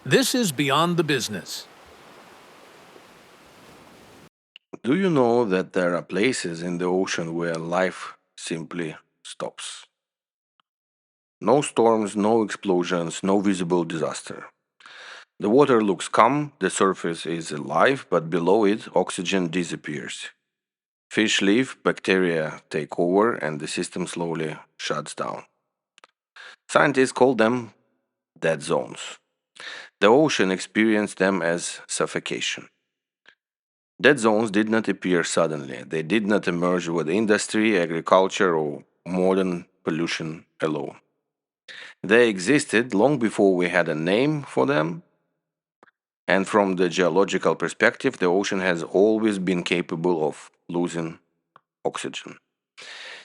This is Beyond the Business. Do you know that there are places in the ocean where life simply stops? No storms, no explosions, no visible disaster. The water looks calm, the surface is alive, but below it, oxygen disappears. Fish leave, bacteria take over, and the system slowly shuts down. Scientists call them dead zones. The ocean experienced them as suffocation. Dead zones did not appear suddenly. They did not emerge with industry, agriculture, or modern pollution alone. They existed long before we had a name for them, and from the geological perspective, the ocean has always been capable of losing oxygen.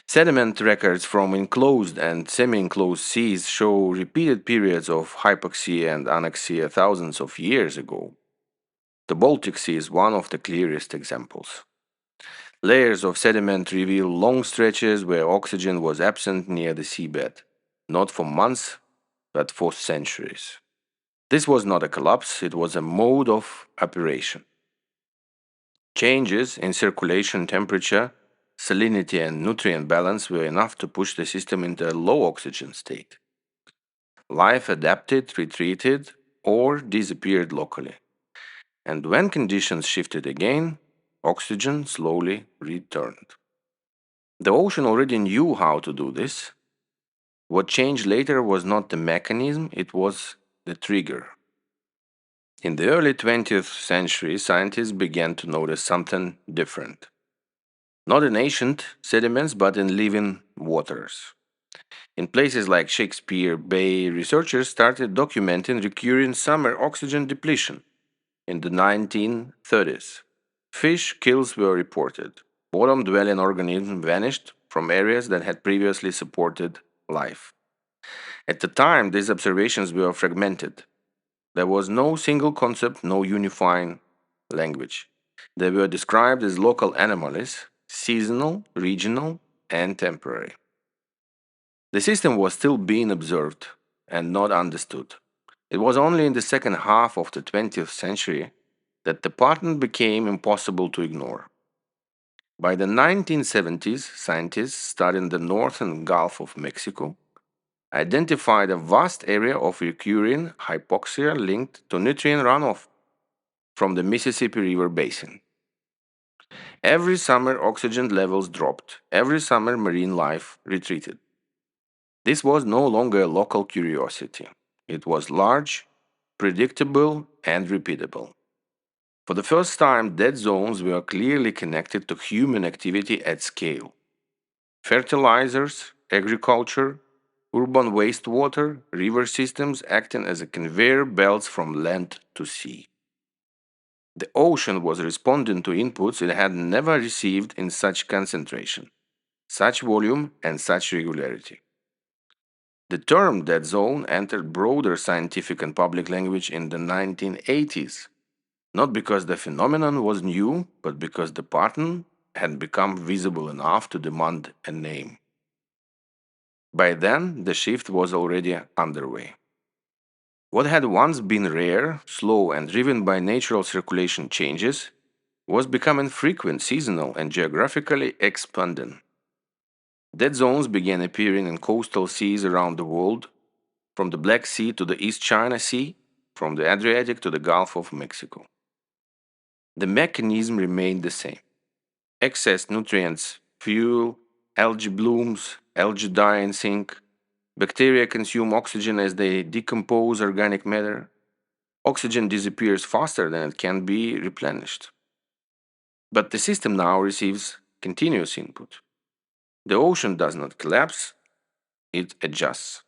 Sediment records from enclosed and semi enclosed seas show repeated periods of hypoxia and anoxia thousands of years ago. The Baltic Sea is one of the clearest examples. Layers of sediment reveal long stretches where oxygen was absent near the seabed, not for months, but for centuries. This was not a collapse, it was a mode of operation. Changes in circulation temperature, salinity, and nutrient balance were enough to push the system into a low oxygen state. Life adapted, retreated, or disappeared locally. And when conditions shifted again, oxygen slowly returned. The ocean already knew how to do this. What changed later was not the mechanism, it was the trigger. In the early 20th century, scientists began to notice something different. Not in ancient sediments, but in living waters. In places like Shakespeare Bay, researchers started documenting recurring summer oxygen depletion in the 1930s. Fish kills were reported. Bottom dwelling organisms vanished from areas that had previously supported life. At the time, these observations were fragmented. There was no single concept, no unifying language. They were described as local anomalies, seasonal, regional, and temporary. The system was still being observed and not understood. It was only in the second half of the 20th century that the pattern became impossible to ignore. By the 1970s, scientists studying the northern Gulf of Mexico identified a vast area of recurring hypoxia linked to nutrient runoff from the Mississippi River basin. Every summer, oxygen levels dropped. Every summer, marine life retreated. This was no longer a local curiosity. It was large, predictable, and repeatable. For the first time, dead zones were clearly connected to human activity at scale. Fertilizers, agriculture, urban wastewater, river systems acting as a conveyor belts from land to sea. The ocean was responding to inputs it had never received in such concentration, such volume, and such regularity. The term dead zone entered broader scientific and public language in the 1980s, not because the phenomenon was new, but because the pattern had become visible enough to demand a name. By then, the shift was already underway. What had once been rare, slow, and driven by natural circulation changes was becoming frequent, seasonal, and geographically expanding. Dead zones began appearing in coastal seas around the world, from the Black Sea to the East China Sea, from the Adriatic to the Gulf of Mexico. The mechanism remained the same. Excess nutrients, fuel, algae blooms, algae die and sink. Bacteria consume oxygen as they decompose organic matter. Oxygen disappears faster than it can be replenished. But the system now receives continuous input. The ocean does not collapse, it adjusts.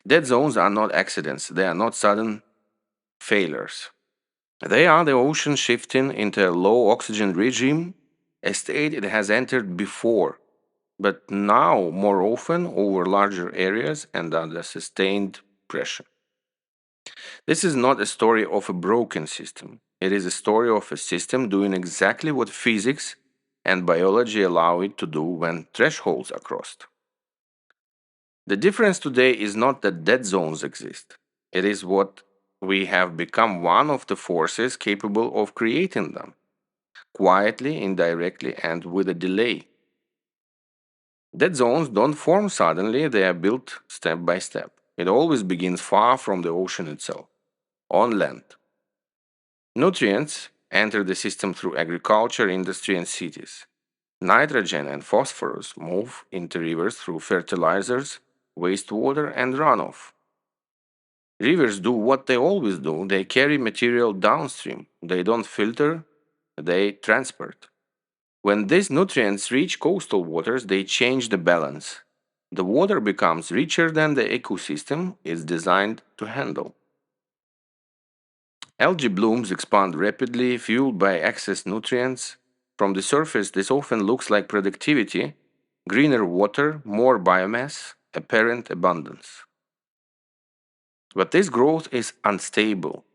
Dead zones are not accidents, they are not sudden failures. They are the ocean shifting into a low oxygen regime, a state it has entered before, but now more often over larger areas and under sustained pressure. This is not a story of a broken system. It is a story of a system doing exactly what physics and biology allow it to do when thresholds are crossed. The difference today is not that dead zones exist, it is what We have become one of the forces capable of creating them, quietly, indirectly, and with a delay. Dead zones don't form suddenly, they are built step by step. It always begins far from the ocean itself, on land. Nutrients enter the system through agriculture, industry, and cities. Nitrogen and phosphorus move into rivers through fertilizers, wastewater, and runoff. Rivers do what they always do, they carry material downstream. They don't filter, they transport. When these nutrients reach coastal waters, they change the balance. The water becomes richer than the ecosystem is designed to handle. Algae blooms expand rapidly, fueled by excess nutrients. From the surface, this often looks like productivity, greener water, more biomass, apparent abundance. But this growth is unstable.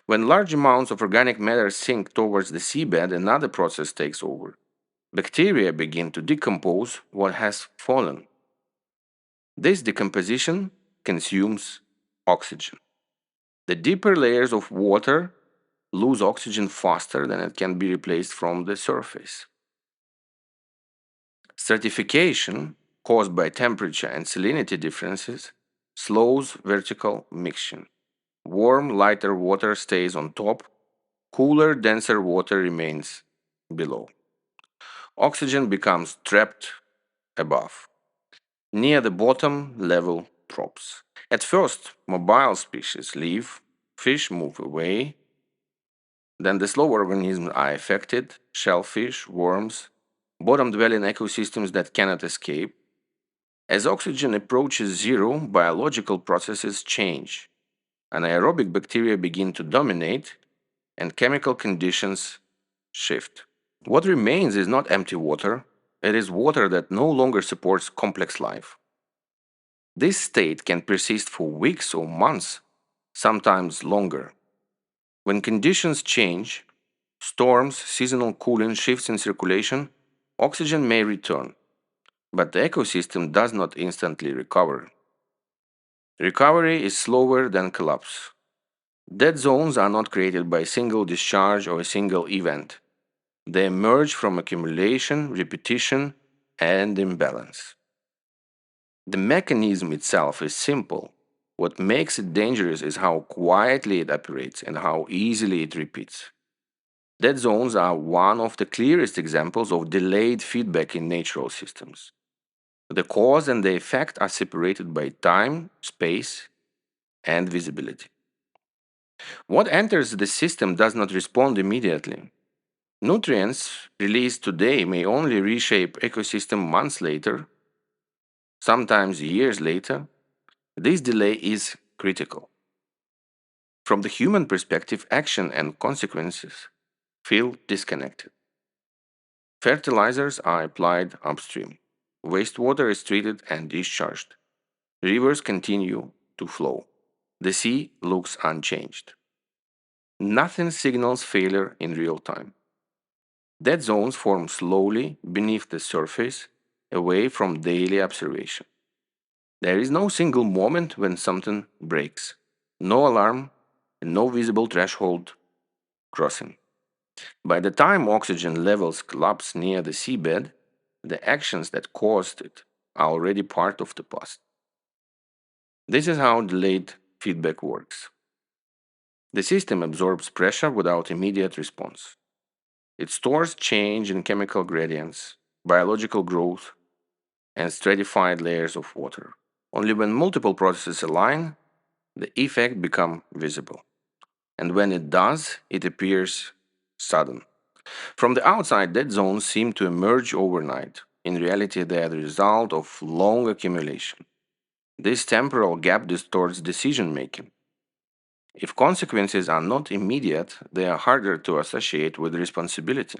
When large amounts of organic matter sink towards the seabed, another process takes over. Bacteria begin to decompose what has fallen. This decomposition consumes oxygen. The deeper layers of water lose oxygen faster than it can be replaced from the surface. Stratification, caused by temperature and salinity differences, slows vertical mixing. Warm, lighter water stays on top, cooler, denser water remains below. Oxygen becomes trapped above. Near the bottom, level drops. At first, mobile species leave, fish move away, then the slow organisms are affected, shellfish, worms, bottom-dwelling ecosystems that cannot escape. As oxygen approaches zero, biological processes change. Anaerobic bacteria begin to dominate, and chemical conditions shift. What remains is not empty water, it is water that no longer supports complex life. This state can persist for weeks or months, sometimes longer. When conditions change, storms, seasonal cooling, shifts in circulation, oxygen may return, but the ecosystem does not instantly recover. Recovery is slower than collapse. Dead zones are not created by a single discharge or a single event. They emerge from accumulation, repetition, and imbalance. The mechanism itself is simple. What makes it dangerous is how quietly it operates and how easily it repeats. Dead zones are one of the clearest examples of delayed feedback in natural systems. The cause and the effect are separated by time, space, and visibility. What enters the system does not respond immediately. Nutrients released today may only reshape ecosystem months later, sometimes years later. This delay is critical. From the human perspective, action and consequences feel disconnected. Fertilizers are applied upstream. Wastewater is treated and discharged. Rivers continue to flow. The sea looks unchanged. Nothing signals failure in real time. Dead zones form slowly beneath the surface, away from daily observation. There is no single moment when something breaks, no alarm, and no visible threshold crossing. By the time oxygen levels collapse near the seabed, the actions that caused it are already part of the past. This is how delayed feedback works. The system absorbs pressure without immediate response. It stores change in chemical gradients, biological growth, and stratified layers of water. Only when multiple processes align, the effect becomes visible. And when it does, it appears sudden. From the outside, dead zones seem to emerge overnight. In reality, they are the result of long accumulation. This temporal gap distorts decision making. If consequences are not immediate, they are harder to associate with responsibility.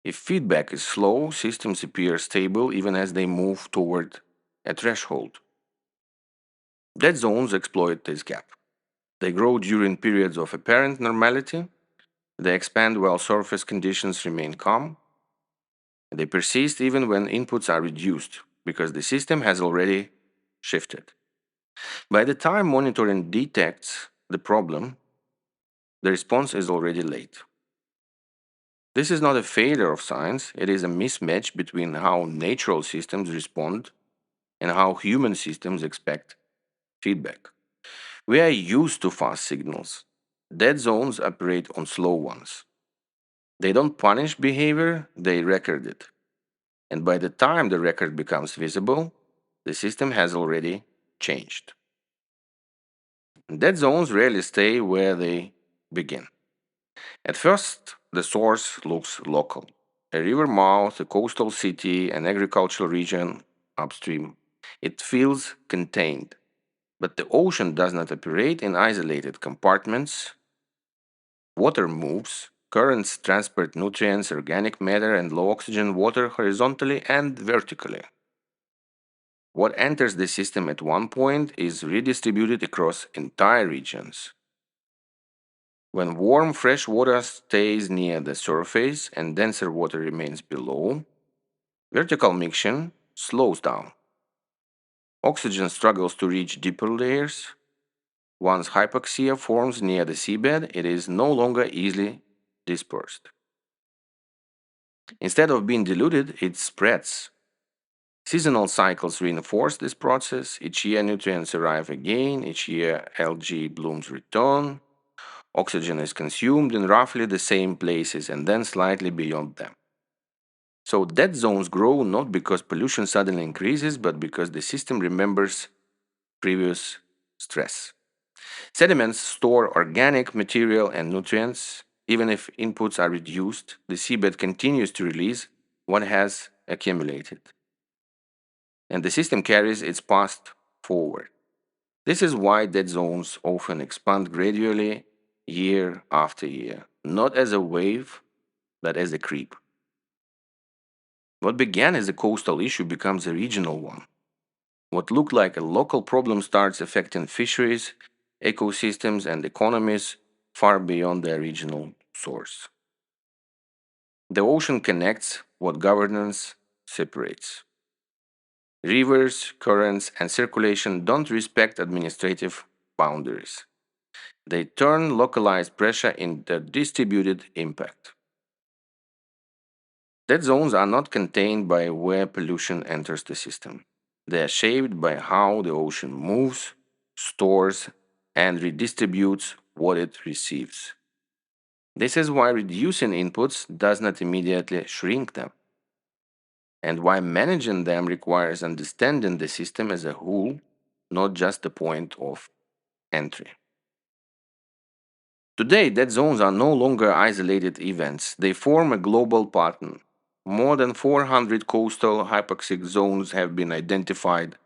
If feedback is slow, systems appear stable even as they move toward a threshold. Dead zones exploit this gap. They grow during periods of apparent normality, they expand while surface conditions remain calm, and they persist even when inputs are reduced because the system has already shifted. By the time monitoring detects the problem, the response is already late. This is not a failure of science, it is a mismatch between how natural systems respond and how human systems expect feedback. We are used to fast signals. Dead zones operate on slow ones. They don't punish behavior, they record it. And by the time the record becomes visible, the system has already changed. Dead zones rarely stay where they begin. At first, the source looks local: a river mouth, a coastal city, an agricultural region upstream. It feels contained. But the ocean does not operate in isolated compartments. Water moves, currents transport nutrients, organic matter, and low oxygen water horizontally and vertically. What enters the system at one point is redistributed across entire regions. When warm fresh water stays near the surface and denser water remains below, vertical mixing slows down. Oxygen struggles to reach deeper layers. Once hypoxia forms near the seabed, it is no longer easily dispersed. Instead of being diluted, it spreads. Seasonal cycles reinforce this process. Each year, nutrients arrive again. Each year, algae blooms return. Oxygen is consumed in roughly the same places and then slightly beyond them. So, dead zones grow not because pollution suddenly increases, but because the system remembers previous stress. Sediments store organic material and nutrients. Even if inputs are reduced, the seabed continues to release what has accumulated, and the system carries its past forward. This is why dead zones often expand gradually year after year, not as a wave, but as a creep. What began as a coastal issue becomes a regional one. What looked like a local problem starts affecting fisheries, ecosystems, and economies far beyond their regional source. The ocean connects what governance separates. Rivers, currents, and circulation don't respect administrative boundaries. They turn localized pressure into distributed impact. Dead zones are not contained by where pollution enters the system. They are shaped by how the ocean moves, stores, and redistributes what it receives. This is why reducing inputs does not immediately shrink them, and why managing them requires understanding the system as a whole, not just the point of entry. Today, dead zones are no longer isolated events, they form a global pattern. More than 400 coastal hypoxic zones have been identified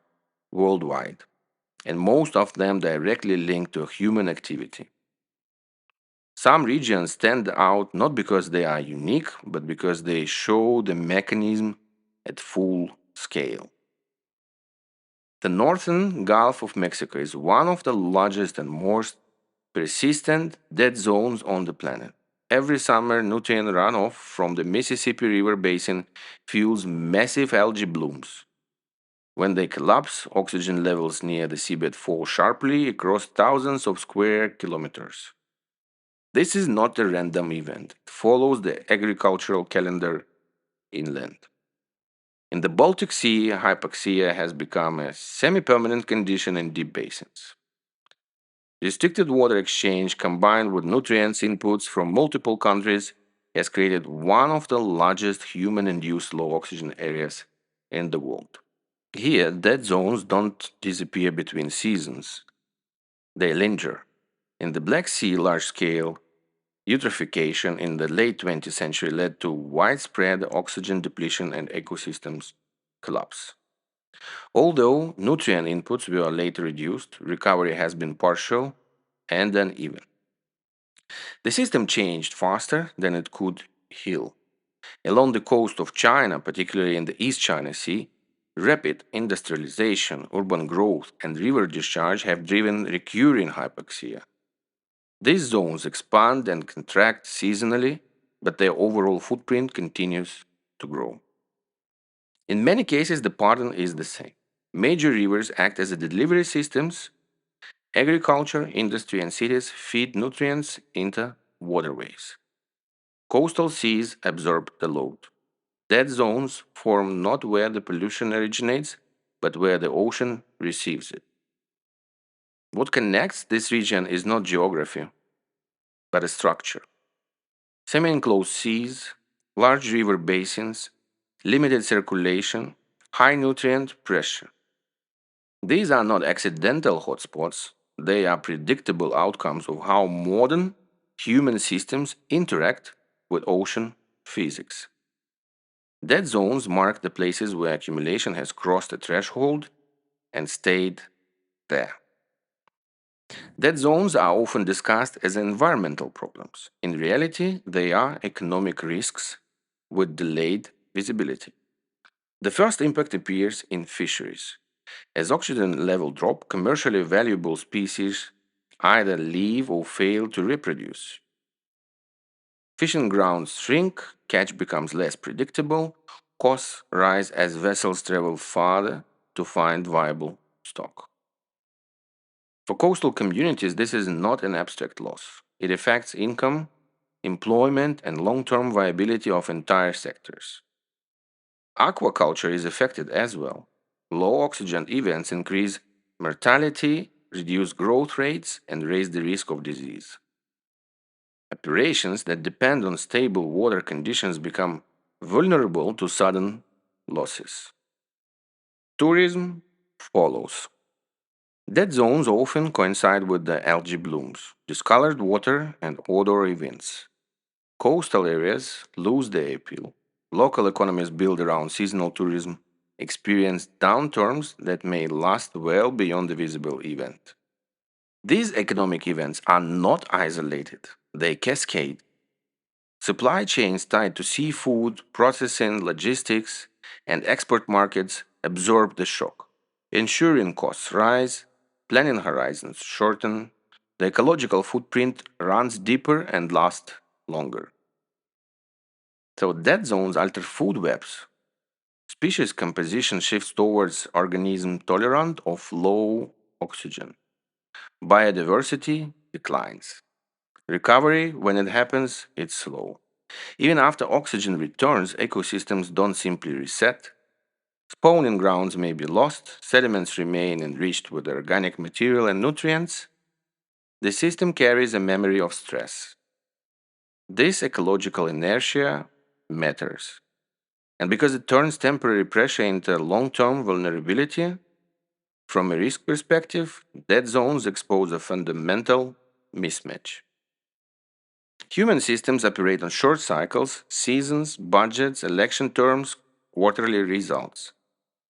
worldwide, and most of them directly linked to human activity. Some regions stand out not because they are unique, but because they show the mechanism at full scale. The northern Gulf of Mexico is one of the largest and most persistent dead zones on the planet. Every summer, nutrient runoff from the Mississippi River basin fuels massive algae blooms. When they collapse, oxygen levels near the seabed fall sharply across thousands of square kilometers. This is not a random event, it follows the agricultural calendar inland. In the Baltic Sea, hypoxia has become a semi permanent condition in deep basins. Restricted water exchange combined with nutrients inputs from multiple countries has created one of the largest human induced low oxygen areas in the world. Here, dead zones don't disappear between seasons, they linger. In the Black Sea, large scale eutrophication in the late 20th century led to widespread oxygen depletion and ecosystems collapse. Although nutrient inputs were later reduced, recovery has been partial and uneven. The system changed faster than it could heal. Along the coast of China, particularly in the East China Sea, rapid industrialization, urban growth, and river discharge have driven recurring hypoxia. These zones expand and contract seasonally, but their overall footprint continues to grow. In many cases, the pattern is the same. Major rivers act as delivery systems. Agriculture, industry, and cities feed nutrients into waterways. Coastal seas absorb the load. Dead zones form not where the pollution originates, but where the ocean receives it. What connects this region is not geography, but a structure. Semi enclosed seas, large river basins, limited circulation, high nutrient pressure. These are not accidental hotspots, they are predictable outcomes of how modern human systems interact with ocean physics. Dead zones mark the places where accumulation has crossed a threshold and stayed there. Dead zones are often discussed as environmental problems. In reality, they are economic risks with delayed visibility. The first impact appears in fisheries. As oxygen level drop, commercially valuable species either leave or fail to reproduce. Fishing grounds shrink, catch becomes less predictable, costs rise as vessels travel farther to find viable stock. For coastal communities, this is not an abstract loss. It affects income, employment, and long term viability of entire sectors. Aquaculture is affected as well. Low oxygen events increase mortality, reduce growth rates, and raise the risk of disease. Operations that depend on stable water conditions become vulnerable to sudden losses. Tourism follows. Dead zones often coincide with the algae blooms, discolored water, and odor events. Coastal areas lose their appeal. Local economies built around seasonal tourism experience downturns that may last well beyond the visible event. These economic events are not isolated, they cascade. Supply chains tied to seafood, processing, logistics, and export markets absorb the shock. Ensuring costs rise, planning horizons shorten, the ecological footprint runs deeper and lasts longer. So dead zones alter food webs. Species composition shifts towards organisms tolerant of low oxygen. Biodiversity declines. Recovery, when it happens, it's slow. Even after oxygen returns, ecosystems don't simply reset. Spawning grounds may be lost, sediments remain enriched with organic material and nutrients. The system carries a memory of stress. This ecological inertia matters. And because it turns temporary pressure into long term vulnerability, from a risk perspective, dead zones expose a fundamental mismatch. Human systems operate on short cycles, seasons, budgets, election terms, quarterly results.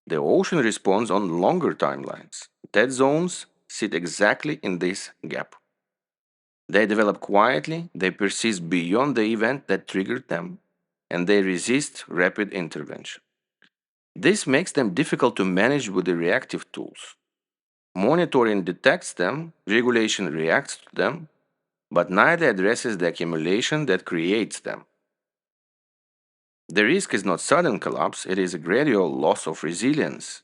The ocean responds on longer timelines. Dead zones sit exactly in this gap. They develop quietly, they persist beyond the event that triggered them, and they resist rapid intervention. This makes them difficult to manage with the reactive tools. Monitoring detects them, regulation reacts to them, but neither addresses the accumulation that creates them. The risk is not sudden collapse, it is a gradual loss of resilience.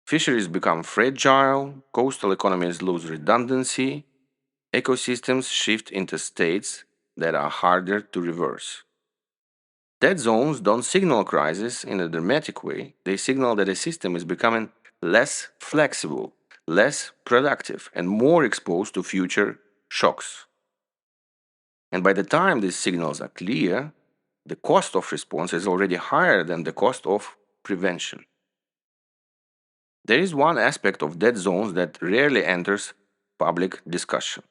Fisheries become fragile, coastal economies lose redundancy, ecosystems shift into states that are harder to reverse. Dead zones don't signal crisis in a dramatic way, they signal that a system is becoming less flexible, less productive, and more exposed to future shocks. And by the time these signals are clear, the cost of response is already higher than the cost of prevention. There is one aspect of dead zones that rarely enters public discussion.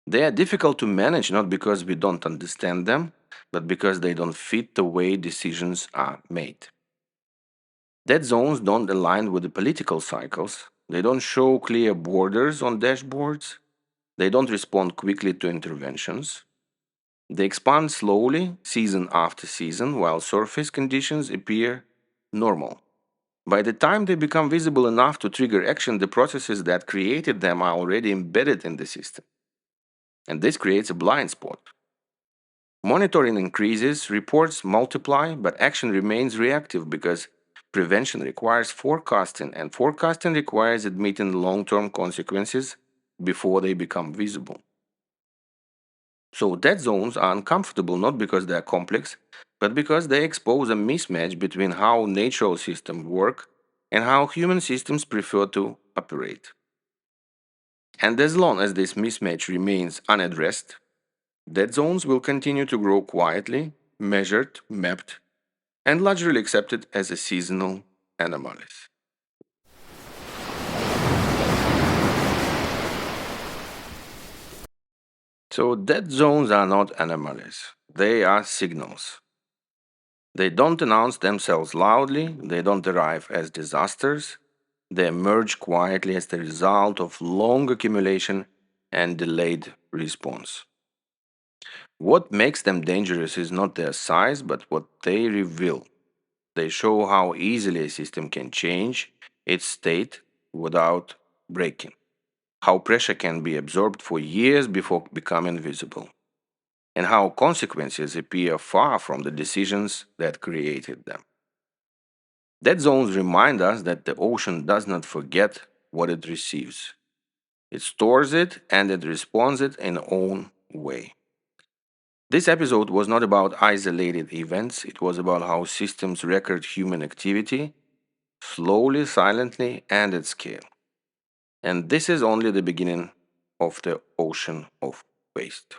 They are difficult to manage not because we don't understand them, but because they don't fit the way decisions are made. Dead zones don't align with the political cycles, they don't show clear borders on dashboards, they don't respond quickly to interventions. They expand slowly, season after season, while surface conditions appear normal. By the time they become visible enough to trigger action, the processes that created them are already embedded in the system. And this creates a blind spot. Monitoring increases, reports multiply, but action remains reactive because prevention requires forecasting, and forecasting requires admitting long term consequences before they become visible. So, dead zones are uncomfortable not because they are complex, but because they expose a mismatch between how natural systems work and how human systems prefer to operate. And as long as this mismatch remains unaddressed, dead zones will continue to grow quietly, measured, mapped, and largely accepted as a seasonal anomalies. So, dead zones are not anomalies, they are signals. They don't announce themselves loudly, they don't arrive as disasters, they emerge quietly as the result of long accumulation and delayed response. What makes them dangerous is not their size, but what they reveal. They show how easily a system can change its state without breaking, how pressure can be absorbed for years before becoming visible, and how consequences appear far from the decisions that created them. Dead zones remind us that the ocean does not forget what it receives. It stores it and it responds it in its own way. This episode was not about isolated events, it was about how systems record human activity slowly, silently, and at scale. And this is only the beginning of the ocean of waste.